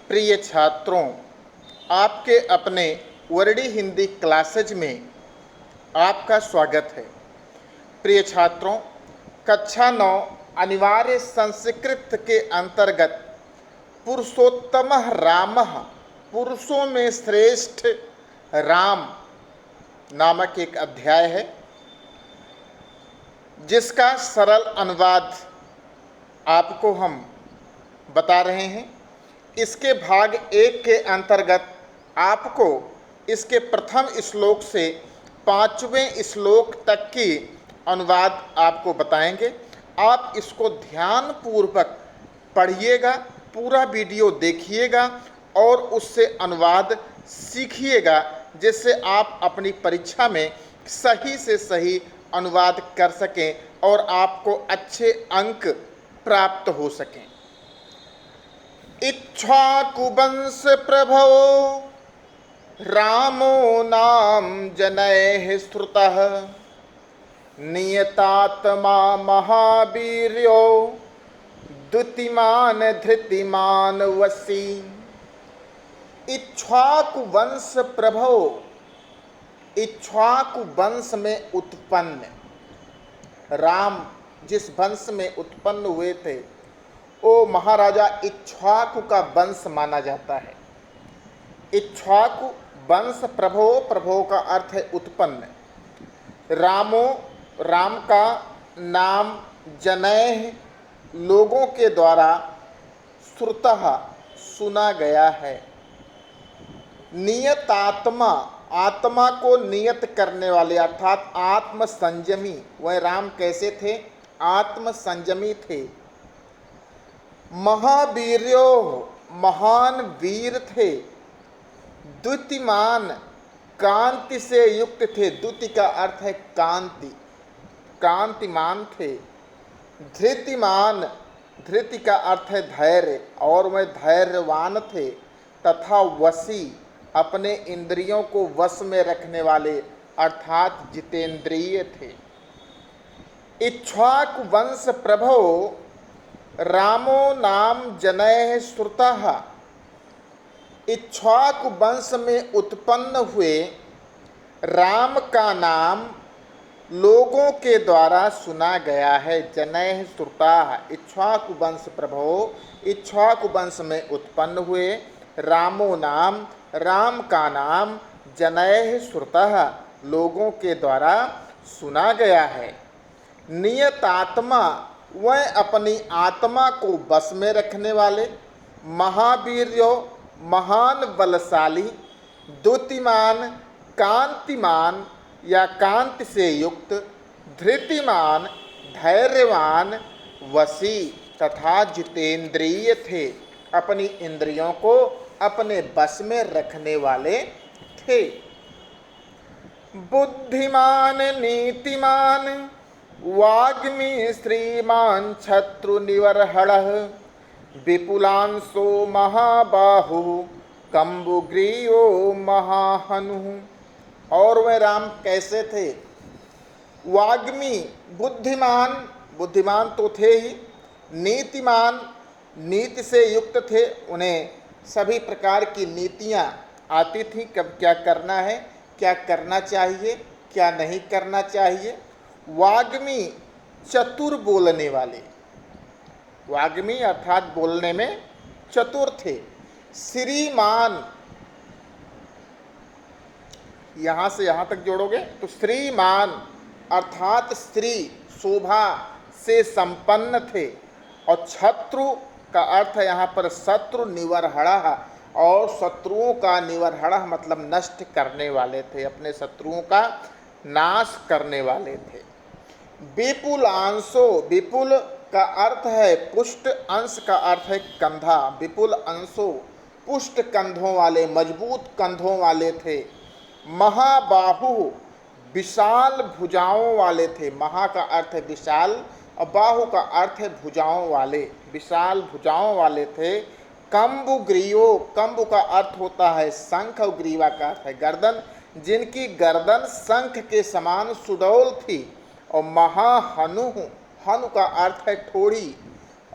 प्रिय छात्रों, आपके अपने वर्डी हिंदी क्लासेज में आपका स्वागत है। प्रिय छात्रों, कक्षा 9 अनिवार्य संस्कृत के अंतर्गत पुरुषोत्तमः रामः, पुरुषों में श्रेष्ठ राम नामक एक अध्याय है, जिसका सरल अनुवाद आपको हम बता रहे हैं। इसके भाग 1 के अंतर्गत आपको इसके प्रथम श्लोक से 5वें श्लोक तक की अनुवाद आपको बताएंगे। आप इसको ध्यानपूर्वक पढ़िएगा, पूरा वीडियो देखिएगा और उससे अनुवाद सीखिएगा, जिससे आप अपनी परीक्षा में सही से सही अनुवाद कर सकें और आपको अच्छे अंक प्राप्त हो सकें। इक्ष्वाकुवंश प्रभो रामो नाम जनैः श्रुतः नियतात्मा महावीर्यो द्युतिमान धृतिमान वशी। इक्ष्वाकुवंश प्रभो, इक्ष्वाकु वंश में उत्पन्न राम जिस वंश में उत्पन्न हुए थे वो महाराजा इक्ष्वाकु का वंश माना जाता है। इक्ष्वाकु वंश प्रभो, प्रभो का अर्थ है उत्पन्न। रामो, राम का नाम जनैः, लोगों के द्वारा श्रुतः, सुना गया है। नियतात्मा, आत्मा को नियत करने वाले अर्थात आत्म संयमी, वह राम कैसे थे? आत्म संयमी थे। महावीर्यो, महान वीर थे। द्युतिमान, कांति से युक्त थे। द्युति का अर्थ है कांति, कांतिमान थे। धृतिमान, धृति का अर्थ है धैर्य, और वह धैर्यवान थे। तथा वशी, अपने इंद्रियों को वश में रखने वाले अर्थात जितेंद्रिय थे। इक्ष्वाकु वंश प्रभो रामो नाम जनैः श्रुतः, इक्ष्वाकु वंश में उत्पन्न हुए राम का नाम लोगों के द्वारा सुना गया है। जनैः श्रुतः, इक्ष्वाकु वंश प्रभो, इक्ष्वाकु वंश में उत्पन्न हुए रामो नाम, राम का नाम जनैः श्रुतः, लोगों के द्वारा सुना गया है। नियतात्मा, वह अपनी आत्मा को बस में रखने वाले। महावीर्यो, महान बलशाली। द्युतिमान, कांतिमान या कांति से युक्त। धृतिमान, धैर्यवान। वशी, तथा जितेंद्रिय थे, अपनी इंद्रियों को अपने बस में रखने वाले थे। बुद्धिमान, नीतिमान, वाग्मी, श्रीमान, शत्रु निवर्हणः, विपुलांशो महाबाहु, कंबुग्रीवो महाहनु। और वह राम कैसे थे? वाग्मी, बुद्धिमान, बुद्धिमान तो थे ही। नीतिमान, नीति से युक्त थे, उन्हें सभी प्रकार की नीतियाँ आती थी, कब क्या करना है, क्या करना चाहिए, क्या नहीं करना चाहिए। वाग्मी, चतुर बोलने वाले। वाग्मी अर्थात बोलने में चतुर थे। श्रीमान, यहाँ से यहाँ तक जोड़ोगे तो श्रीमान अर्थात स्त्री, शोभा से संपन्न थे। और शत्रु का अर्थ है यहाँ पर शत्रु निवर्हणः, और शत्रुओं का निवर्हणः मतलब नष्ट करने वाले थे, अपने शत्रुओं का नाश करने वाले थे। विपुलांशो, विपुल का अर्थ है पुष्ट, अंश का अर्थ है कंधा। विपुल अंशो, पुष्ट कंधों वाले, मजबूत कंधों वाले थे। महाबाहु, विशाल भुजाओं वाले थे। महा का अर्थ है विशाल और बाहु का अर्थ है भुजाओं वाले, विशाल भुजाओं वाले थे। कंबुग्रीवो, कंबु का अर्थ होता है शंख और ग्रीवा का अर्थ है गर्दन, जिनकी गर्दन शंख के समान सुडौल थी। और महाहनु, हनु का अर्थ है ठोड़ी,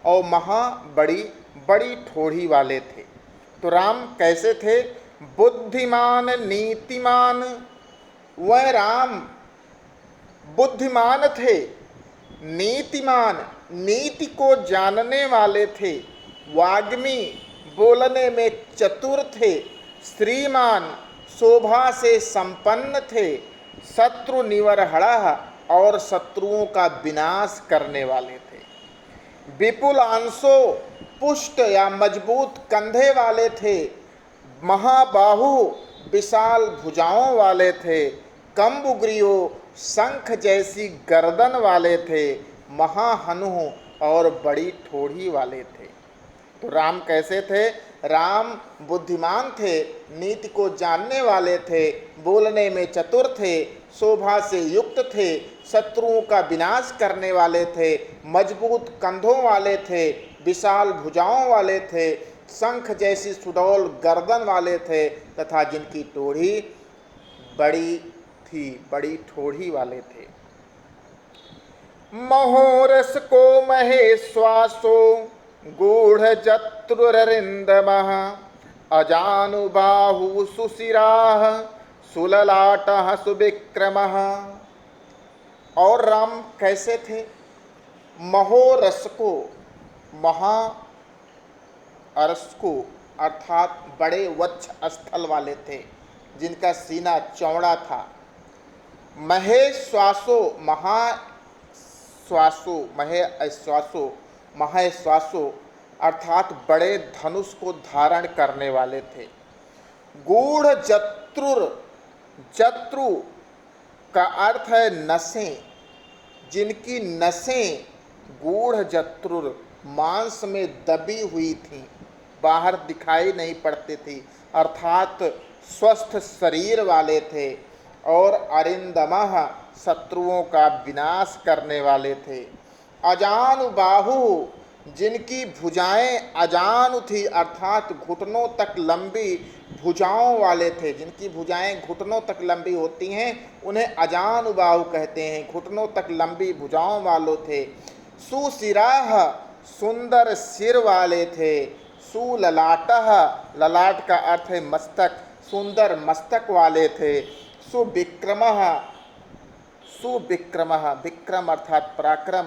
और महा बड़ी, बड़ी ठोड़ी वाले थे। तो राम कैसे थे? बुद्धिमान नीतिमान। वह राम बुद्धिमान थे, नीतिमान, नीति को जानने वाले थे, वाग्मी, बोलने में चतुर थे, श्रीमान, शोभा से संपन्न थे, शत्रु निवरहड़ा, और शत्रुओं का विनाश करने वाले थे। विपुल अंशो, पुष्ट या मजबूत कंधे वाले थे, महाबाहु, विशाल भुजाओं वाले थे, कम्बुग्रीयो, शंख जैसी गर्दन वाले थे, महाहनु, और बड़ी ठोड़ी वाले थे। तो राम कैसे थे? राम बुद्धिमान थे, नीति को जानने वाले थे, बोलने में चतुर थे, शोभा से युक्त थे, शत्रुओं का विनाश करने वाले थे, मजबूत कंधों वाले थे, विशाल भुजाओं वाले थे, शंख जैसी सुडौल गर्दन वाले थे, तथा जिनकी टोढ़ी बड़ी थी, बड़ी ठोड़ी वाले थे। महोरस को महेश्वासो, गूढ़ जत्रुररिंदमः, अजानुबाहु सुशिराः, सुललाटः सुविक्रमः। और राम कैसे थे? महोरस को, महा अरस को अर्थात बड़े वक्ष स्थल वाले थे, जिनका सीना चौड़ा था। महेश्वासो, महाश्वासो, महेश्वासो अर्थात बड़े धनुष को धारण करने वाले थे। गूढ़ जत्रुर, जत्रु का अर्थ है नसें, जिनकी नसें गूढ़ जत्रुर मांस में दबी हुई थीं, बाहर दिखाई नहीं पड़ती थी, अर्थात स्वस्थ शरीर वाले थे। और अरिंदमः, शत्रुओं का विनाश करने वाले थे। अजानुबाहु, जिनकी भुजाएं अजानु थी, अर्थात घुटनों तक लंबी भुजाओं वाले थे। जिनकी भुजाएं घुटनों तक लंबी होती हैं उन्हें अजानुबाहु कहते हैं, घुटनों तक लंबी भुजाओं वालों थे। सुशिराह, सुंदर सिर वाले थे। सुललाटः, ललाट का अर्थ है मस्तक, सुंदर मस्तक वाले थे। सुविक्रमः, सुविक्रमः, विक्रम अर्थात पराक्रम,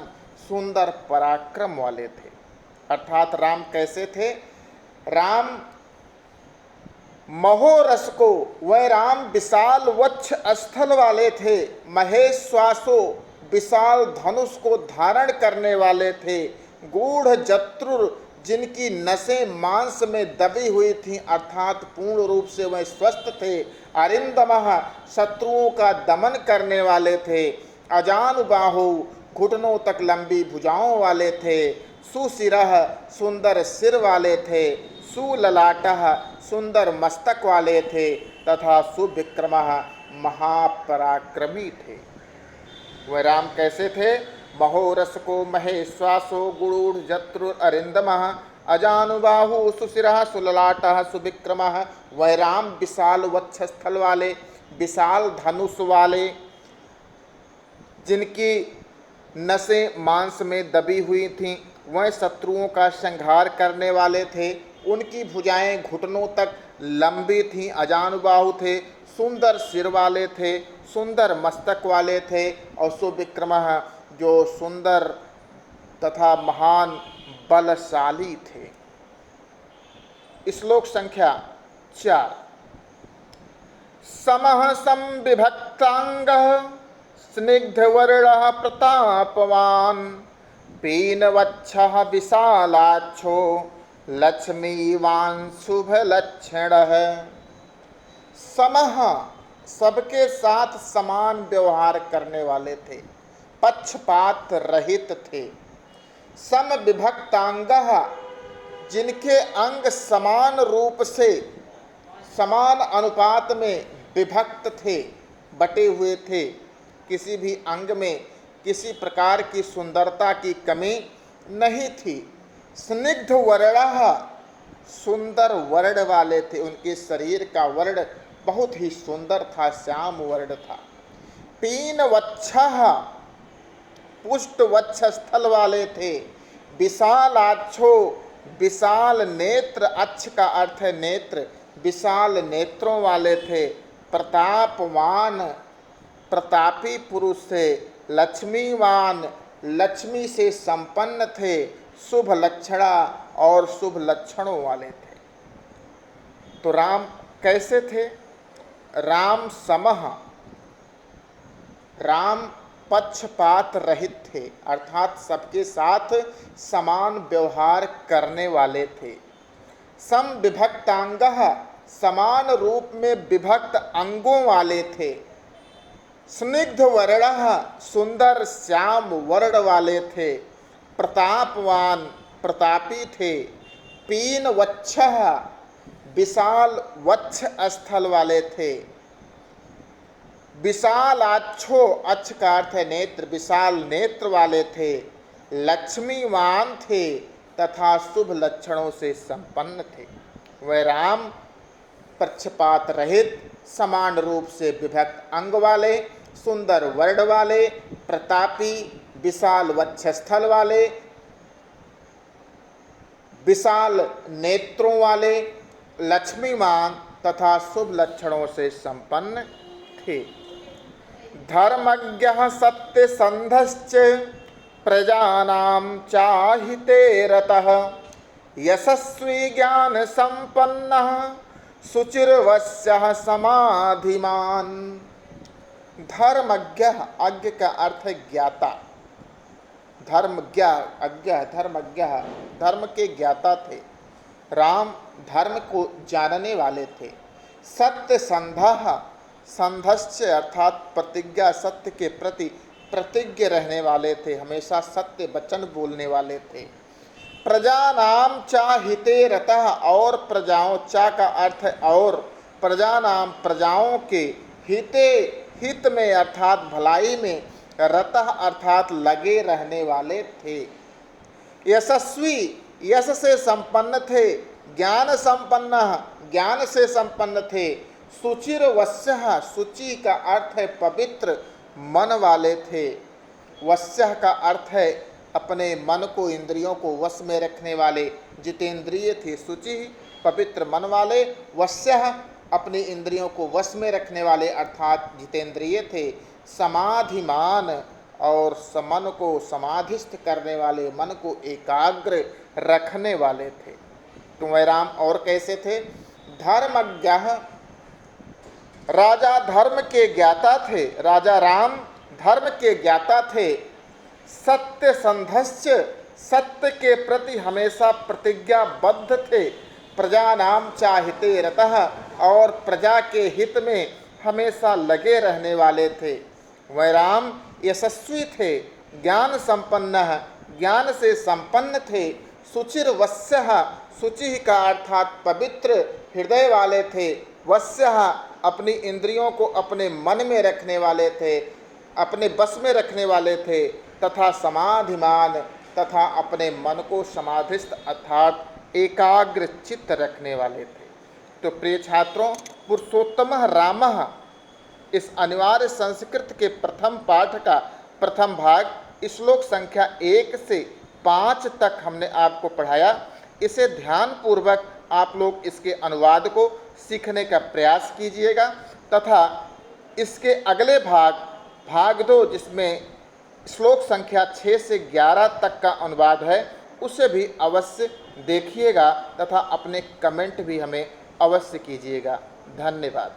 सुंदर पराक्रम वाले थे। अर्थात राम कैसे थे? राम महोरस को, वह राम विशाल वक्ष स्थल वाले थे, महेश्वासो, विशाल धनुष को धारण करने वाले थे, गूढ़ जत्रुर, जिनकी नसें मांस में दबी हुई थीं, अर्थात पूर्ण रूप से वह स्वस्थ थे। अरिंदमः, शत्रुओं का दमन करने वाले थे। अजानुबाहु, घुटनों तक लंबी भुजाओं वाले थे। सुशिरः, सुंदर सिर वाले थे। सुललाटः, सुंदर मस्तक वाले थे। तथा सुविक्रमः, महापराक्रमी थे। वह राम कैसे थे? महोरस को महेश्वासो, गुरूढ़ जत्रुर अरिंदमः, अजानुबाहु, सुशिरः, सुललाटः, सुविक्रमः। वह राम विशाल वक्ष स्थल वाले, विशाल धनुष वाले, जिनकी नसें मांस में दबी हुई थीं, वह शत्रुओं का संहार करने वाले थे। उनकी भुजाएं घुटनों तक लंबी थीं, अजानुबाहु थे, सुंदर सिर वाले थे, सुंदर मस्तक वाले थे। और सुविक्रमः, जो सुंदर तथा महान बलशाली थे। श्लोक संख्या 4। समः संविभक्तांगः, स्निग्धवर्णः प्रतापवान्, पीनवक्षः विशालाक्षो, लक्ष्मीवान् शुभलक्षणः। समः, सबके साथ समान व्यवहार करने वाले थे, पक्षपात रहित थे। समविभक्तांगः, जिनके अंग समान रूप से, समान अनुपात में विभक्त थे, बटे हुए थे। किसी भी अंग में किसी प्रकार की सुंदरता की कमी नहीं थी। स्निग्ध वर्णः, सुंदर वर्ण वाले थे, उनके शरीर का वर्ण बहुत ही सुंदर था, श्याम वर्ण था। पीनवक्षः, पुष्ट वक्ष स्थल वाले थे। विशालाक्षो, विशाल नेत्र, अच्छ का अर्थ है नेत्र, विशाल नेत्रों वाले थे। प्रतापवान, प्रतापी पुरुष थे। लक्ष्मीवान, लक्ष्मी से संपन्न थे। शुभ लक्षणा, और शुभ लक्षणों वाले थे। तो राम कैसे थे? राम समः, राम पक्षपात रहित थे, अर्थात सबके साथ समान व्यवहार करने वाले थे। सम विभक्तांगः, समान रूप में विभक्त अंगों वाले थे। स्निग्ध वर्णः, सुंदर श्याम वर्ण वाले थे। प्रतापवान, प्रतापी थे। पीन वक्षः, विशाल वक्ष स्थल वाले थे। विशालाक्षो, अच्छ का अर्थ है नेत्र, विशाल नेत्र वाले थे। लक्ष्मीवान थे तथा शुभ लक्षणों से संपन्न थे। वह राम पक्षपात रहित, समान रूप से विभक्त अंग वाले, सुंदर वर्ण वाले, प्रतापी, विशाल वक्षस्थल वाले, विशाल नेत्रों वाले, लक्ष्मीवान तथा शुभ लक्षणों से संपन्न थे। धर्मज्ञः सत्यसन्धश्च प्रजानां चाहिते रतः। यशस्वी ज्ञान संपन्नः शुचिर्वश्यः समाधिमान्। धर्मज्ञः, अज्ञ का अर्थ है ज्ञाता। धर्मज्ञ, अज्ञ, धर्मज्ञ, धर्म के ज्ञाता थे। राम धर्म को जानने वाले थे। सत्यसन्धः, संधश्च अर्थात प्रतिज्ञा, सत्य के प्रति प्रतिज्ञ रहने वाले थे, हमेशा सत्य वचन बोलने वाले थे। प्रजानाम चाहिते रतः, और प्रजाओं, चा का अर्थ है और, प्रजानाम प्रजाओं के, हिते हित में अर्थात भलाई में, रतः अर्थात लगे रहने वाले थे। यशस्वी, यश से संपन्न थे। ज्ञान संपन्न, ज्ञान से संपन्न थे। शुचिर वश्यः, शुचि का अर्थ है पवित्र मन वाले थे। वश्यः का अर्थ है अपने मन को, इंद्रियों को वश में रखने वाले, जितेंद्रिय थे। शुचि पवित्र मन वाले, वश्यः अपनी इंद्रियों को वश में रखने वाले अर्थात जितेंद्रिय थे। समाधिमान, और मन को समाधिस्थ करने वाले, मन को एकाग्र रखने वाले थे। तो वह राम और कैसे थे? धर्मज्ञः, राजा धर्म के ज्ञाता थे। राजा राम धर्म के ज्ञाता थे। सत्य संधश्च, सत्य के प्रति हमेशा प्रतिज्ञाबद्ध थे। प्रजा नाम चाहिते रतः, और प्रजा के हित में हमेशा लगे रहने वाले थे। वह राम यशस्वी थे, ज्ञान संपन्न, ज्ञान से संपन्न थे। शुचिर वश्यः, शुचि का अर्थात पवित्र हृदय वाले थे। वश्यः अपनी इंद्रियों को अपने मन में रखने वाले थे, अपने बस में रखने वाले थे। तथा समाधिमान, तथा अपने मन को समाधिस्थ अर्थात एकाग्र चित्त रखने वाले थे। तो प्रिय छात्रों, पुरुषोत्तमः रामः इस अनिवार्य संस्कृत के प्रथम पाठ का प्रथम भाग श्लोक संख्या 1 से 5 तक हमने आपको पढ़ाया। इसे ध्यानपूर्वक आप लोग इसके अनुवाद को सीखने का प्रयास कीजिएगा तथा इसके अगले भाग 2 जिसमें श्लोक संख्या 6 से 11 तक का अनुवाद है, उसे भी अवश्य देखिएगा तथा अपने कमेंट भी हमें अवश्य कीजिएगा। धन्यवाद।